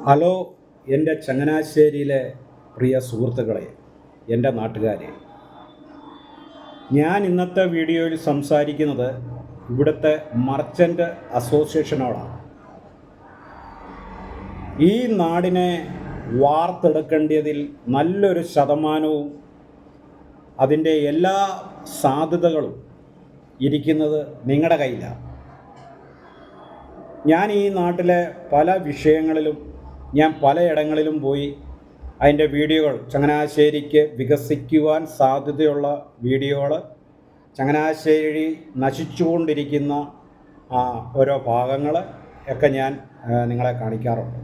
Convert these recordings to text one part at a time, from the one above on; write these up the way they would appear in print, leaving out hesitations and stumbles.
Hello, എൻ്റെ ചങ്ങനാശ്ശേരിയിലെ പ്രിയ സുഹൃത്തുക്കളെ, എൻ്റെ നാട്ടുകാരെ, ഞാൻ ഇന്നത്തെ വീഡിയോയിൽ സംസാരിക്കുന്നത് ഇവിടുത്തെ മർച്ചൻ്റ് അസോസിയേഷനോടാണ്. ഈ നാടിനെ വാർത്തെടുക്കേണ്ടതിൽ നല്ലൊരു ശതമാനവും അതിൻ്റെ എല്ലാ സാധ്യതകളും ഇരിക്കുന്നത് നിങ്ങളുടെ കയ്യിലാണ്. ഞാൻ ഈ നാട്ടിലെ പല വിഷയങ്ങളിലും പലയിടങ്ങളിലും പോയി അതിൻ്റെ വീഡിയോകൾ, ചങ്ങനാശ്ശേരിക്ക് വികസിക്കുവാൻ സാധ്യതയുള്ള വീഡിയോകൾ, ചങ്ങനാശ്ശേരി നശിച്ചുകൊണ്ടിരിക്കുന്ന ഓരോ ഭാഗങ്ങൾ ഒക്കെ ഞാൻ നിങ്ങളെ കാണിക്കാറുണ്ട്.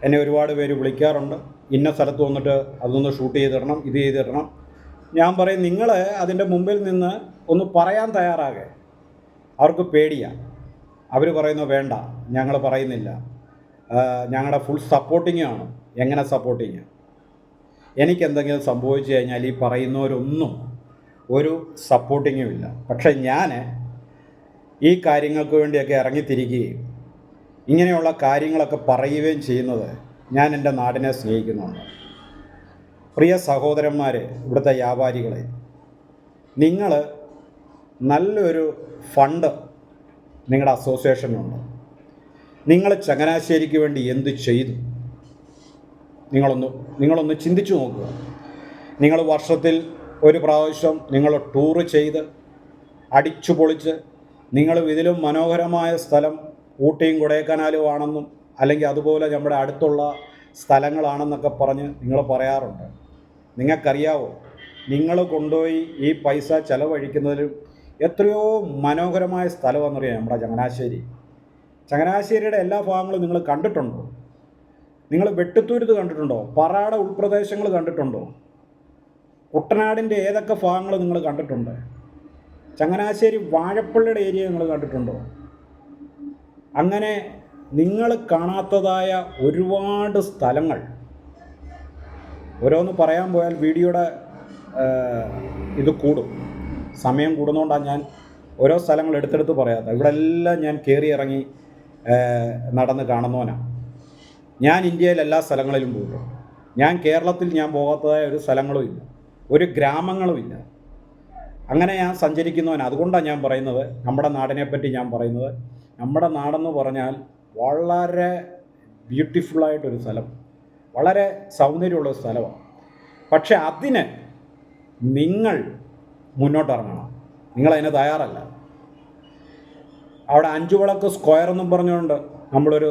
എന്നെ ഒരുപാട് പേര് വിളിക്കാറുണ്ട്, ഇന്ന സ്ഥലത്ത് വന്നിട്ട് അതൊന്ന് ഷൂട്ട് ചെയ്തിടണം, ഇത് ചെയ്തിടണം. ഞാൻ പറയും, നിങ്ങൾ അതിൻ്റെ മുമ്പിൽ നിന്ന് ഒന്ന് പറയാൻ തയ്യാറാകെ. അവർക്ക് പേടിയാണ്. അവർ പറയുന്നു, വേണ്ട, ഞങ്ങൾ പറയുന്നില്ല, ഞങ്ങളുടെ ഫുൾ സപ്പോർട്ടിങ്ങാണ്. എങ്ങനെ സപ്പോർട്ടിങ്? എനിക്കെന്തെങ്കിലും സംഭവിച്ചു കഴിഞ്ഞാൽ ഈ പറയുന്നവരൊന്നും ഒരു സപ്പോർട്ടിങ്ങും ഇല്ല. പക്ഷേ ഞാൻ ഈ കാര്യങ്ങൾക്ക് വേണ്ടിയൊക്കെ ഇറങ്ങിത്തിരിക്കുകയും ഇങ്ങനെയുള്ള കാര്യങ്ങളൊക്കെ പറയുകയും ചെയ്യുന്നത് ഞാൻ എൻ്റെ നാടിനെ സ്നേഹിക്കുന്നുണ്ട്. പ്രിയ സഹോദരന്മാരെ, ഇവിടുത്തെ വ്യാപാരികളെ, നിങ്ങൾ നല്ലൊരു ഫണ്ട് നിങ്ങളുടെ അസോസിയേഷനുണ്ട്. നിങ്ങൾ ചങ്ങനാശ്ശേരിക്ക് വേണ്ടി എന്ത് ചെയ്തു? നിങ്ങളൊന്ന് ചിന്തിച്ചു നോക്കുക. നിങ്ങൾ വർഷത്തിൽ ഒരു പ്രാവശ്യം നിങ്ങൾ ടൂറ് ചെയ്ത് അടിച്ചു പൊളിച്ച്, നിങ്ങൾ ഇതിലും മനോഹരമായ സ്ഥലം ഊട്ടിയും കൊടൈക്കനാലും ആണെന്നും അല്ലെങ്കിൽ അതുപോലെ നമ്മുടെ അടുത്തുള്ള സ്ഥലങ്ങളാണെന്നൊക്കെ പറഞ്ഞ് നിങ്ങൾ പറയാറുണ്ട്. നിങ്ങൾക്കറിയാവോ, നിങ്ങൾ കൊണ്ടുപോയി ഈ പൈസ ചെലവഴിക്കുന്നതിലും എത്രയോ മനോഹരമായ സ്ഥലമെന്നറിയാം നമ്മുടെ ചങ്ങനാശ്ശേരി. ചങ്ങനാശ്ശേരിയുടെ എല്ലാ ഭാഗങ്ങളും നിങ്ങൾ കണ്ടിട്ടുണ്ടോ? നിങ്ങൾ വെട്ടുത്തൂരുത് കണ്ടിട്ടുണ്ടോ? പറാട ഉൾപ്രദേശങ്ങൾ കണ്ടിട്ടുണ്ടോ? കുട്ടനാടിൻ്റെ ഏതൊക്കെ ഭാഗങ്ങൾ നിങ്ങൾ കണ്ടിട്ടുണ്ട്? ചങ്ങനാശ്ശേരി വാഴപ്പള്ളിയുടെ ഏരിയ നിങ്ങൾ കണ്ടിട്ടുണ്ടോ? അങ്ങനെ നിങ്ങൾ കാണാത്തതായ ഒരുപാട് സ്ഥലങ്ങൾ. ഓരോന്ന് പറയാൻ പോയാൽ വീഡിയോയുടെ ഇത് കൂടും, സമയം കൂടുന്നതുകൊണ്ടാണ് ഞാൻ ഓരോ സ്ഥലങ്ങൾ എടുത്തെടുത്ത് പറയാത്തത്. ഇവിടെ എല്ലാം ഞാൻ കയറി ഇറങ്ങി നടന്ന് കാണുന്നവനാണ്. ഞാൻ ഇന്ത്യയിൽ എല്ലാ സ്ഥലങ്ങളിലും പോയിട്ടുണ്ട്. ഞാൻ കേരളത്തിൽ ഞാൻ പോകാത്തതായ ഒരു സ്ഥലങ്ങളും ഇല്ല, ഒരു ഗ്രാമങ്ങളും ഇല്ല. അങ്ങനെ ഞാൻ സഞ്ചരിക്കുന്നവനാണ്. അതുകൊണ്ടാണ് ഞാൻ പറയുന്നത്, നമ്മുടെ നാടിനെപ്പറ്റി ഞാൻ പറയുന്നത്. നമ്മുടെ നാടെന്ന് പറഞ്ഞാൽ വളരെ ബ്യൂട്ടിഫുള്ളായിട്ടൊരു സ്ഥലം, വളരെ സൗന്ദര്യമുള്ളൊരു സ്ഥലമാണ്. പക്ഷെ അതിന് നിങ്ങൾ മുന്നോട്ടിറങ്ങണം. നിങ്ങളതിന് തയ്യാറല്ല. അവിടെ അഞ്ചുവിളക്ക് സ്ക്വയർ എന്നും പറഞ്ഞുകൊണ്ട് നമ്മളൊരു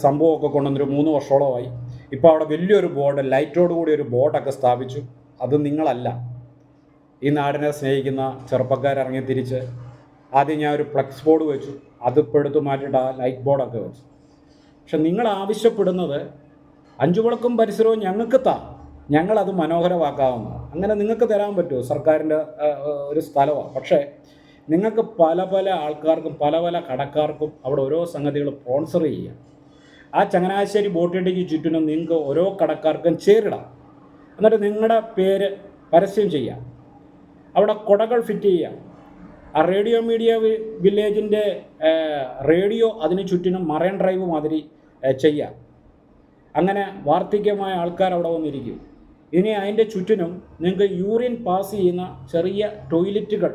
സംഭവമൊക്കെ കൊണ്ടുവന്നൊരു 3 വർഷത്തോളമായി. ഇപ്പോൾ അവിടെ വലിയൊരു ബോർഡ്, ലൈറ്റോട് കൂടി ഒരു ബോർഡൊക്കെ സ്ഥാപിച്ചു. അത് നിങ്ങളല്ല. ഈ നാടിനെ സ്നേഹിക്കുന്ന ചെറുപ്പക്കാരിറങ്ങി തിരിച്ച് ആദ്യം ഞാൻ ഒരു ഫ്ലെക്സ് ബോർഡ് വെച്ചു, അതിപ്പോൾ എടുത്ത് മാറ്റിയിട്ട് ആ ലൈറ്റ് ബോർഡൊക്കെ വെച്ചു. പക്ഷെ നിങ്ങൾ ആവശ്യപ്പെടുന്നത് അഞ്ചുവിളക്കും പരിസരവും ഞങ്ങൾക്ക് ഞങ്ങളത് മനോഹരമാക്കാവുന്നതാണ്. അങ്ങനെ നിങ്ങൾക്ക് തരാൻ പറ്റുമോ? സർക്കാരിൻ്റെ ഒരു സ്ഥലമാണ്. പക്ഷേ നിങ്ങൾക്ക് പല ആൾക്കാർക്കും പല കടക്കാർക്കും അവിടെ ഓരോ സംഗതികൾ സ്പോൺസർ ചെയ്യുക. ആ ചങ്ങനാശ്ശേരി ബോട്ടിടിക്ക് ചുറ്റിനും നിങ്ങൾക്ക് ഓരോ കടക്കാർക്കും ചേരിടാം. എന്നിട്ട് നിങ്ങളുടെ പേര് പരസ്യം ചെയ്യാം. അവിടെ കുടകൾ ഫിറ്റ് ചെയ്യാം. ആ റേഡിയോ മീഡിയ വില്ലേജിൻ്റെ റേഡിയോ അതിന് ചുറ്റിനും മറൈൻ ഡ്രൈവ് മാതിരി ചെയ്യാം. അങ്ങനെ വാർദ്ധക്യമായ ആൾക്കാർ അവിടെ വന്നിരിക്കും. ഇനി അതിൻ്റെ ചുറ്റിനും നിങ്ങൾക്ക് യൂറിൻ പാസ് ചെയ്യുന്ന ചെറിയ ടോയ്ലറ്റുകൾ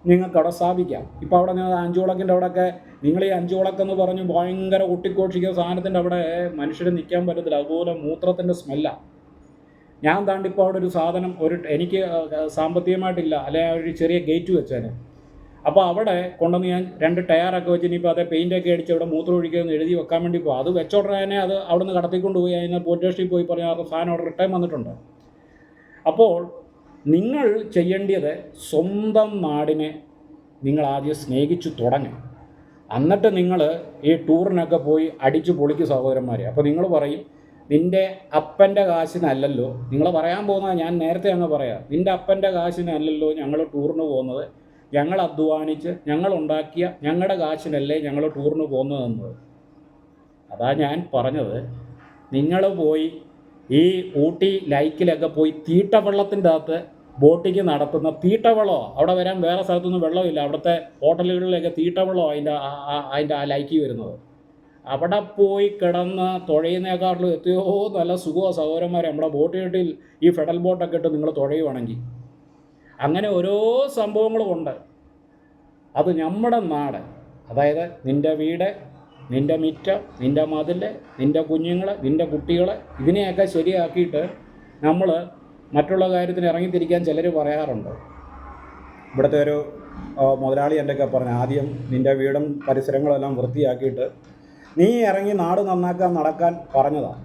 നിങ്ങൾക്ക് അവിടെ സ്ഥാപിക്കാം. ഇപ്പോൾ അവിടെ നിങ്ങൾ അഞ്ചുവിളക്കിൻ്റെ അവിടെയൊക്കെ നിങ്ങൾ ഈ അഞ്ചുവിളക്കെന്ന് പറഞ്ഞ് ഭയങ്കര ഒട്ടിക്കോഷിക്കുന്ന സാധനത്തിൻ്റെ അവിടെ മനുഷ്യർ നിൽക്കാൻ പറ്റത്തില്ല. അതുപോലെ മൂത്രത്തിൻ്റെ സ്മെല്ലാണ്. ഞാൻ താണ്ടിപ്പോൾ അവിടെ ഒരു സാധനം എനിക്ക് സാമ്പത്തികമായിട്ടില്ല, അല്ലെങ്കിൽ ഒരു ചെറിയ ഗേറ്റ് വെച്ചേനെ. അപ്പോൾ അവിടെ കൊണ്ടുവന്ന് ഞാൻ 2 ടയറൊക്കെ വെച്ച് ഇനിയിപ്പോൾ അതേ പെയിൻ്റൊക്കെ അടിച്ച് അവിടെ മൂത്രം ഒഴിക്കുമെന്ന് എഴുതി വെക്കാൻ വേണ്ടി പോകും. അത് വെച്ചോടനെ തന്നെ അത് അവിടെ നിന്ന് കടത്തിക്കൊണ്ട് പോയി അതിനെ പോലീസ് സ്റ്റേഷനിൽ പോയി പറഞ്ഞാൽ ആ സാധനം അവിടെ റിട്ടേൺ വന്നിട്ടുണ്ട്. അപ്പോൾ നിങ്ങൾ ചെയ്യേണ്ടത് സ്വന്തം നാടിനെ നിങ്ങൾ ആദ്യം സ്നേഹിച്ചു തുടങ്ങും. എന്നിട്ട് നിങ്ങൾ ഈ ടൂറിനൊക്കെ പോയി അടിച്ചു പൊളിക്കും സഹോദരന്മാരെ. അപ്പോൾ നിങ്ങൾ പറയും, നിൻ്റെ അപ്പൻ്റെ കാശിനല്ലല്ലോ, നിങ്ങൾ പറയാൻ പോകുന്നത് ഞാൻ നേരത്തെ അങ്ങ് പറയാം, നിൻ്റെ അപ്പൻ്റെ കാശിനല്ലല്ലോ ഞങ്ങൾ ടൂറിന് പോകുന്നത്, ഞങ്ങൾ അധ്വാനിച്ച് ഞങ്ങളുണ്ടാക്കിയ ഞങ്ങളുടെ കാശിനല്ലേ ഞങ്ങൾ ടൂറിന് പോകുന്നതെന്നത്. അതാ ഞാൻ പറഞ്ഞത്. നിങ്ങൾ പോയി ഈ ഊട്ടി ലൈക്കിലൊക്കെ പോയി തീട്ടവെള്ളത്തിൻ്റെ അകത്ത് ബോട്ടിങ് നടത്തുന്ന തീട്ടവെള്ളമാണ്. അവിടെ വരാൻ വേറെ സ്ഥലത്തൊന്നും വെള്ളമില്ല. അവിടുത്തെ ഹോട്ടലുകളിലൊക്കെ തീട്ടവെള്ളമാണ് അതിൻ്റെ ആ ലൈക്കി വരുന്നത്. അവിടെ പോയി കിടന്ന് തുഴയുന്നേക്കാട്ടിലും എത്രയോ നല്ല സുഖമാണ് സഹോദരന്മാരെ നമ്മുടെ ബോട്ട് കെട്ടിൽ ഈ ഫെഡൽ ബോട്ടൊക്കെ ഇട്ട് നിങ്ങൾ തുഴയുവാണെങ്കിൽ. അങ്ങനെ ഓരോ സംഭവങ്ങളുമുണ്ട്. അത് നമ്മുടെ നാട്, അതായത് നിൻ്റെ വീട്, നിൻ്റെ മിറ്റം, നിൻ്റെ മതിൽ, നിൻ്റെ കുഞ്ഞുങ്ങൾ, നിൻ്റെ കുട്ടികൾ, ഇതിനെയൊക്കെ ശരിയാക്കിയിട്ട് നമ്മൾ മറ്റുള്ള കാര്യത്തിന് ഇറങ്ങിത്തിരിക്കാൻ ചിലർ പറയാറുണ്ട്. ഇവിടുത്തെ ഒരു മുതലാളി എൻ്റെയൊക്കെ പറഞ്ഞു, ആദ്യം നിൻ്റെ വീടും പരിസരങ്ങളെല്ലാം വൃത്തിയാക്കിയിട്ട് നീ ഇറങ്ങി നാട് നന്നാക്കാൻ നടക്കാൻ പറഞ്ഞതാണ്.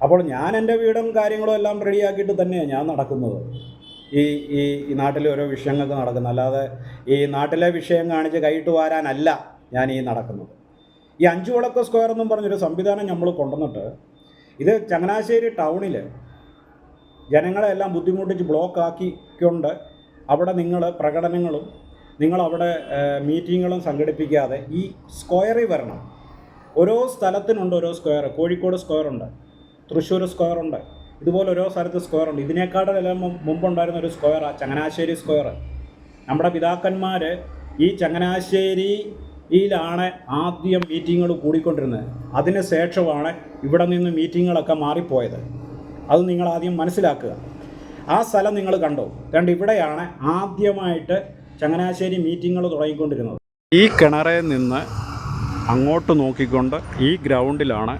അപ്പോൾ ഞാൻ എൻ്റെ വീടും കാര്യങ്ങളും എല്ലാം റെഡിയാക്കിയിട്ട് തന്നെയാണ് ഞാൻ നടക്കുന്നത്. ഈ ഈ ഈ നാട്ടിലെ ഓരോ വിഷയങ്ങൾക്ക് നടക്കുന്നത്, അല്ലാതെ ഈ നാട്ടിലെ വിഷയം കാണിച്ച് കൈയിട്ട് വാരാനല്ല ഞാൻ ഈ നടക്കുന്നത്. ഈ 5 വിളക്ക് സ്ക്വയർ എന്നും പറഞ്ഞൊരു സംവിധാനം നമ്മൾ കൊണ്ടുവന്നിട്ട് ഇത് ചങ്ങനാശ്ശേരി ടൗണിൽ ജനങ്ങളെല്ലാം ബുദ്ധിമുട്ടിച്ച് ബ്ലോക്കാക്കിക്കൊണ്ട് അവിടെ നിങ്ങൾ പ്രകടനങ്ങളും നിങ്ങളവിടെ മീറ്റിങ്ങുകളും സംഘടിപ്പിക്കാതെ ഈ സ്ക്വയറിൽ വരണം. ഓരോ സ്ഥലത്തിനുണ്ട് ഓരോ സ്ക്വയർ. കോഴിക്കോട് സ്ക്വയറുണ്ട്, തൃശ്ശൂർ സ്ക്വയറുണ്ട്, ഇതുപോലെ ഓരോ സ്ഥലത്ത് സ്ക്വയറുണ്ട്. ഇതിനേക്കാളെല്ലാം മുമ്പുണ്ടായിരുന്ന ഒരു സ്ക്വയറാണ് ചങ്ങനാശ്ശേരി സ്ക്വയർ. നമ്മുടെ പിതാക്കന്മാർ ഈ ചങ്ങനാശ്ശേരിയിലാണ് ആദ്യം മീറ്റിങ്ങുകൾ കൂടിക്കൊണ്ടിരുന്നത്. അതിന് ശേഷമാണ് ഇവിടെ നിന്ന് മീറ്റിങ്ങുകളൊക്കെ മാറിപ്പോയത്. അത് നിങ്ങൾ ആദ്യം മനസ്സിലാക്കുക. ആ സ്ഥലം നിങ്ങൾ കണ്ടോ? കണ്ട് ഇവിടെയാണ് ആദ്യമായിട്ട് ചങ്ങനാശ്ശേരി മീറ്റിങ്ങുകൾ തുടങ്ങിക്കൊണ്ടിരുന്നത്. ഈ കിണറിൽ നിന്ന് അങ്ങോട്ട് നോക്കിക്കൊണ്ട് ഈ ഗ്രൗണ്ടിലാണ്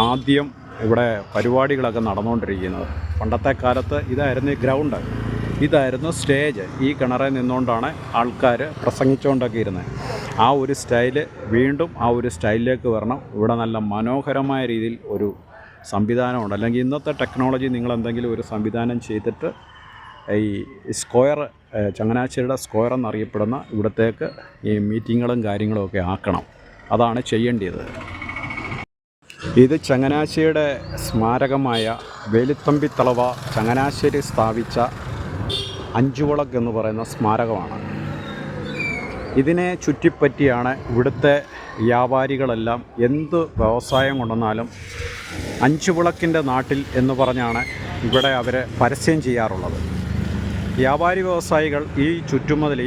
ആദ്യം ഇവിടെ പരിപാടികളൊക്കെ നടന്നുകൊണ്ടിരിക്കുന്നത്. പണ്ടത്തെ കാലത്ത് ഇതായിരുന്നു ഈ ഗ്രൗണ്ട്, ഇതായിരുന്നു സ്റ്റേജ്. ഈ കിണറിൽ നിന്നുകൊണ്ടാണ് ആൾക്കാർ പ്രസംഗിച്ചുകൊണ്ടൊക്കെ ഇരുന്നത്. ആ ഒരു സ്റ്റൈല് വീണ്ടും ആ ഒരു സ്റ്റൈലിലേക്ക് വരണം. ഇവിടെ നല്ല മനോഹരമായ രീതിയിൽ ഒരു സംവിധാനമുണ്ട്. അല്ലെങ്കിൽ ഇന്നത്തെ ടെക്നോളജി നിങ്ങൾ എന്തെങ്കിലും ഒരു സംവിധാനം ചെയ്തിട്ട് ഈ സ്ക്വയർ, ചങ്ങനാശ്ശേരിയുടെ സ്ക്വയർ എന്നറിയപ്പെടുന്ന ഇവിടത്തേക്ക് ഈ മീറ്റിങ്ങുകളും കാര്യങ്ങളും ഒക്കെ ആക്കണം. അതാണ് ചെയ്യേണ്ടത്. ഇത് ചങ്ങനാശ്ശേരിയുടെ സ്മാരകമായ വേലുത്തമ്പി തളവ ചങ്ങനാശ്ശേരി സ്ഥാപിച്ച 5 വിളക്ക് എന്ന് പറയുന്ന സ്മാരകമാണ്. ഇതിനെ ചുറ്റിപ്പറ്റിയാണ് ഇവിടുത്തെ വ്യാപാരികളെല്ലാം എന്ത് വ്യവസായം കൊണ്ടുവന്നാലും 5 വിളക്കിൻ്റെ നാട്ടിൽ എന്ന് പറഞ്ഞാണ് ഇവിടെ അവർ പരസ്യം ചെയ്യാറുള്ളത്. വ്യാപാരി വ്യവസായികൾ ഈ ചുറ്റുമതിൽ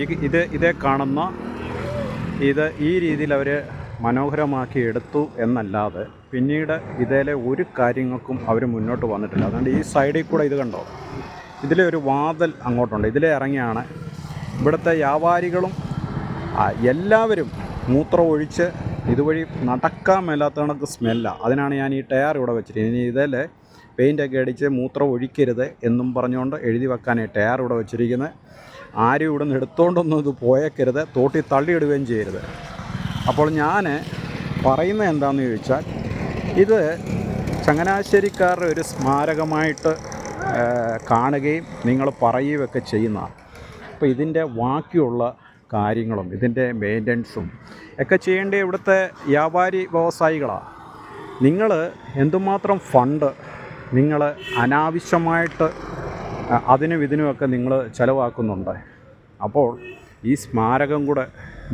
ഇതേ കാണുന്ന ഇത് ഈ രീതിയിൽ അവർ മനോഹരമാക്കി എടുത്തു എന്നല്ലാതെ പിന്നീട് ഇതിലെ ഒരു കാര്യങ്ങൾക്കും അവർ മുന്നോട്ട് വന്നിട്ടില്ല. അതുകൊണ്ട് ഈ സൈഡിൽ കൂടെ ഇത് കണ്ടോ, ഇതിലെ ഒരു വാതിൽ അങ്ങോട്ടുണ്ട്. ഇതിലെ ഇറങ്ങിയാണ് ഇവിടുത്തെ വ്യാപാരികളും എല്ലാവരും മൂത്രം ഒഴിച്ച് ഇതുവഴി നടക്കാൻ മേലാത്ത കണക്ക് സ്മെല്ലാണ്. അതിനാണ് ഞാൻ ഈ ടയർ ഇവിടെ വെച്ചിരിക്കുന്നത്. ഇനി ഇതിൽ പെയിൻ്റൊക്കെ അടിച്ച് മൂത്രം ഒഴിക്കരുത് എന്നും പറഞ്ഞുകൊണ്ട് എഴുതി വെക്കാൻ ഈ ടയർ ഇവിടെ വെച്ചിരിക്കുന്നത്. ആരും ഇവിടെ നിന്ന് എടുത്തുകൊണ്ടൊന്നും ഇത് പോയേക്കരുത്, തോട്ടി തള്ളിയിടുകയും ചെയ്യരുത്. അപ്പോൾ ഞാൻ പറയുന്നത് എന്താണെന്ന് ചോദിച്ചാൽ, ഇത് ചങ്ങനാശ്ശേരിക്കാരുടെ ഒരു സ്മാരകമായിട്ട് കാണുകയും നിങ്ങൾ പറയുകയൊക്കെ ചെയ്യുന്നതാണ്. അപ്പോൾ ഇതിൻ്റെ ബാക്കിയുള്ള കാര്യങ്ങളും ഇതിൻ്റെ മെയിൻ്റനൻസും ഒക്കെ ചെയ്യേണ്ട ഇവിടുത്തെ വ്യാപാരി വ്യവസായികളാണ്. നിങ്ങൾ എന്തുമാത്രം ഫണ്ട് നിങ്ങൾ അനാവശ്യമായിട്ട് അതിനും ഇതിനുമൊക്കെ നിങ്ങൾ ചിലവാക്കുന്നുണ്ട്. അപ്പോൾ ഈ സ്മാരകം കൂടെ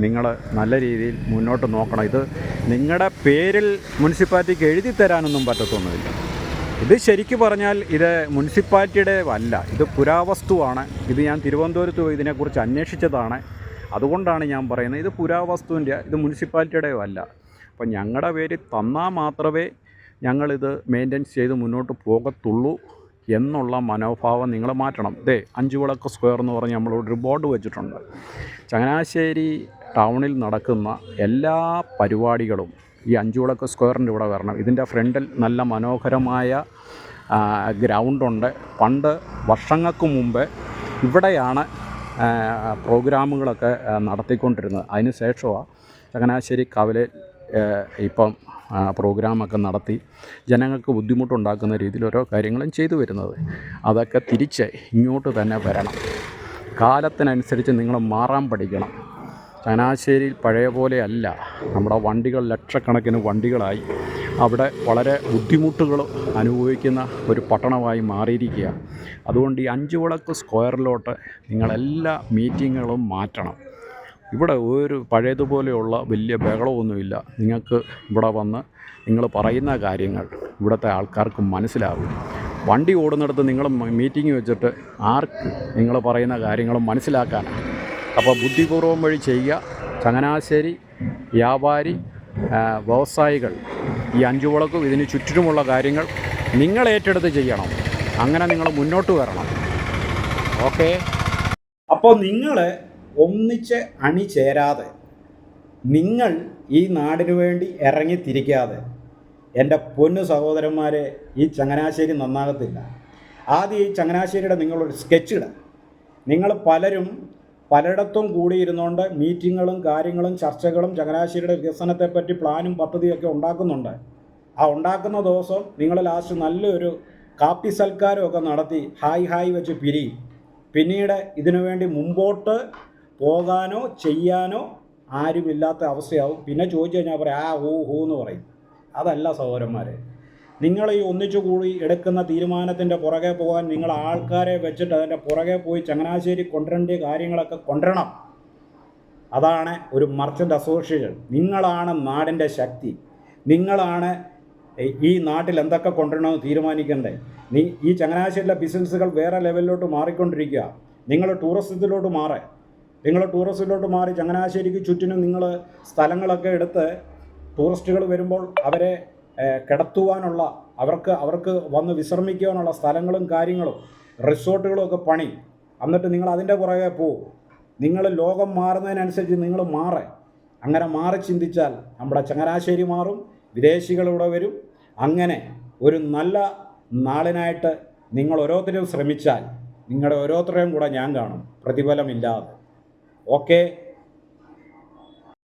നിങ്ങൾ നല്ല രീതിയിൽ മുന്നോട്ട് നോക്കണം. ഇത് നിങ്ങളുടെ പേരിൽ മുനിസിപ്പാലിറ്റിക്ക് എഴുതി തരാനൊന്നും പറ്റത്തൊന്നുമില്ല. ഇത് ശരിക്കും പറഞ്ഞാൽ ഇത് മുനിസിപ്പാലിറ്റിയുടെ അല്ല, ഇത് പുരാവസ്തുവാണ്. ഇത് ഞാൻ തിരുവനന്തപുരത്ത് പോയി ഇതിനെക്കുറിച്ച് അന്വേഷിച്ചതാണ്. അതുകൊണ്ടാണ് ഞാൻ പറയുന്നത് ഇത് പുരാവസ്തുവിൻ്റെ, ഇത് മുനിസിപ്പാലിറ്റിയുടെയോ അല്ല. അപ്പം ഞങ്ങളുടെ പേരിൽ തന്നാൽ മാത്രമേ ഞങ്ങളിത് മെയിൻ്റെനൻസ് ചെയ്ത് മുന്നോട്ട് പോകത്തുള്ളൂ എന്നുള്ള മനോഭാവം നിങ്ങൾ മാറ്റണം. 5 വിളക്ക് സ്ക്വയർ എന്ന് പറഞ്ഞ് നമ്മളൊരു ബോർഡ് വെച്ചിട്ടുണ്ട്. ചങ്ങനാശ്ശേരി ടൗണിൽ നടക്കുന്ന എല്ലാ പരിപാടികളും ഈ 5 വിളക്ക് സ്ക്വയറിൻ്റെ ഇവിടെ വരണം. ഇതിൻ്റെ ഫ്രണ്ടിൽ നല്ല മനോഹരമായ ഗ്രൗണ്ടുണ്ട്. പണ്ട് വർഷങ്ങൾക്ക് മുമ്പ് ഇവിടെയാണ് പ്രോഗ്രാമുകളൊക്കെ നടത്തിക്കൊണ്ടിരുന്നത്. അതിന് ശേഷമാണ് ചങ്ങനാശ്ശേരി കവലയിൽ ഇപ്പം പ്രോഗ്രാമൊക്കെ നടത്തി ജനങ്ങൾക്ക് ബുദ്ധിമുട്ടുണ്ടാക്കുന്ന രീതിയിൽ ഓരോ കാര്യങ്ങളും ചെയ്തു വരുന്നത്. അതൊക്കെ തിരിച്ച് ഇങ്ങോട്ട് തന്നെ വരണം. കാലത്തിനനുസരിച്ച് നിങ്ങൾ മാറാൻ പഠിക്കണം. ചങ്ങനാശ്ശേരിയിൽ പഴയ പോലെയല്ല. നമ്മുടെ വണ്ടികൾ ലക്ഷക്കണക്കിന് വണ്ടികളായി. അവിടെ വളരെ ബുദ്ധിമുട്ടുകൾ അനുഭവിക്കുന്ന ഒരു പട്ടണമായി മാറിയിരിക്കുക. അതുകൊണ്ട് ഈ 5 വിളക്ക് സ്ക്വയറിലോട്ട് നിങ്ങളെല്ലാ മീറ്റിങ്ങുകളും മാറ്റണം. ഇവിടെ ഒരു പഴയതുപോലെയുള്ള വലിയ ബഹളമൊന്നുമില്ല. നിങ്ങൾക്ക് ഇവിടെ വന്ന് നിങ്ങൾ പറയുന്ന കാര്യങ്ങൾ ഇവിടുത്തെ ആൾക്കാർക്ക് മനസ്സിലാകും. വണ്ടി ഓടുന്നിടത്ത് നിങ്ങൾ മീറ്റിംഗ് വെച്ചിട്ട് ആർക്ക് നിങ്ങൾ പറയുന്ന കാര്യങ്ങൾ മനസ്സിലാക്കാനാണ്. അപ്പോൾ ബുദ്ധിപൂർവം വഴി ചെയ്യുക. ചങ്ങനാശ്ശേരി വ്യാപാരി വ്യവസായികൾ ഈ അഞ്ചുവിളക്കും ഇതിന് ചുറ്റിനുമുള്ള കാര്യങ്ങൾ നിങ്ങൾ ഏറ്റെടുത്ത് ചെയ്യണം. അങ്ങനെ നിങ്ങൾ മുന്നോട്ട് വരണം. ഓക്കെ. അപ്പോൾ നിങ്ങൾ ഒന്നിച്ച് അണിചേരാതെ, നിങ്ങൾ ഈ നാടിനു വേണ്ടി ഇറങ്ങിത്തിരിക്കാതെ, എൻ്റെ പൊന്നു സഹോദരന്മാരെ, ഈ ചങ്ങനാശ്ശേരി നന്നാകത്തില്ല. ആദ്യം ഈ ചങ്ങനാശ്ശേരിയുടെ നിങ്ങളൊരു സ്കെച്ച് ഇടുക. നിങ്ങൾ പലരും പലയിടത്തും കൂടിയിരുന്നുകൊണ്ട് മീറ്റിങ്ങുകളും കാര്യങ്ങളും ചർച്ചകളും ചങ്ങനാശ്ശേരിയുടെ വികസനത്തെപ്പറ്റി പ്ലാനും പദ്ധതിയൊക്കെ ഉണ്ടാക്കുന്നുണ്ട്. ആ ഉണ്ടാക്കുന്ന ദിവസം നിങ്ങൾ ലാസ്റ്റ് നല്ലൊരു കാപ്പി സൽക്കാരമൊക്കെ നടത്തി ഹായ് വെച്ച് പിരിയും. പിന്നീട് ഇതിനു വേണ്ടി മുമ്പോട്ട് പോകാനോ ചെയ്യാനോ ആരുമില്ലാത്ത അവസ്ഥയാവും. പിന്നെ ചോദിച്ചു കഴിഞ്ഞാൽ പറയാം ഹൂ എന്ന് പറയും. അതല്ല സഹോദരന്മാരെ, നിങ്ങൾ ഈ ഒന്നിച്ചു കൂടി എടുക്കുന്ന തീരുമാനത്തിൻ്റെ പുറകെ പോകാൻ നിങ്ങൾ ആൾക്കാരെ വെച്ചിട്ട് അതിൻ്റെ പുറകെ പോയി ചങ്ങനാശ്ശേരി കൊണ്ടുവരേണ്ട കാര്യങ്ങളൊക്കെ കൊണ്ടുവരണം. അതാണ് ഒരു മർച്ചൻ്റ് അസോസിയേഷൻ. നിങ്ങളാണ് നാടിൻ്റെ ശക്തി. നിങ്ങളാണ് ഈ നാട്ടിൽ എന്തൊക്കെ കൊണ്ടുവരണമെന്ന് തീരുമാനിക്കേണ്ടത്. ഈ ചങ്ങനാശ്ശേരിയിലെ ബിസിനസ്സുകൾ വേറെ ലെവലിലോട്ട് മാറിക്കൊണ്ടിരിക്കുക. നിങ്ങൾ ടൂറിസത്തിലോട്ട് മാറി ചങ്ങനാശ്ശേരിക്ക് ചുറ്റിനും നിങ്ങൾ സ്ഥലങ്ങളൊക്കെ എടുത്ത് ടൂറിസ്റ്റുകൾ വരുമ്പോൾ അവരെ കിടത്തുവാനുള്ള, അവർക്ക് വന്ന് വിശ്രമിക്കുവാനുള്ള സ്ഥലങ്ങളും കാര്യങ്ങളും റിസോർട്ടുകളും ഒക്കെ പണി. എന്നിട്ട് നിങ്ങൾ അതിൻ്റെ പുറകെ പോവും. നിങ്ങൾ ലോകം മാറുന്നതിനനുസരിച്ച് നിങ്ങൾ അങ്ങനെ മാറി ചിന്തിച്ചാൽ നമ്മുടെ ചങ്ങനാശ്ശേരി മാറും, വിദേശികളിവിടെ വരും. അങ്ങനെ ഒരു നല്ല നാളിനായിട്ട് നിങ്ങൾ ഓരോരുത്തരും ശ്രമിച്ചാൽ നിങ്ങളുടെ ഓരോരുത്തരെയും കൂടെ ഞാൻ കാണും, പ്രതിഫലമില്ലാതെ. ഓക്കെ.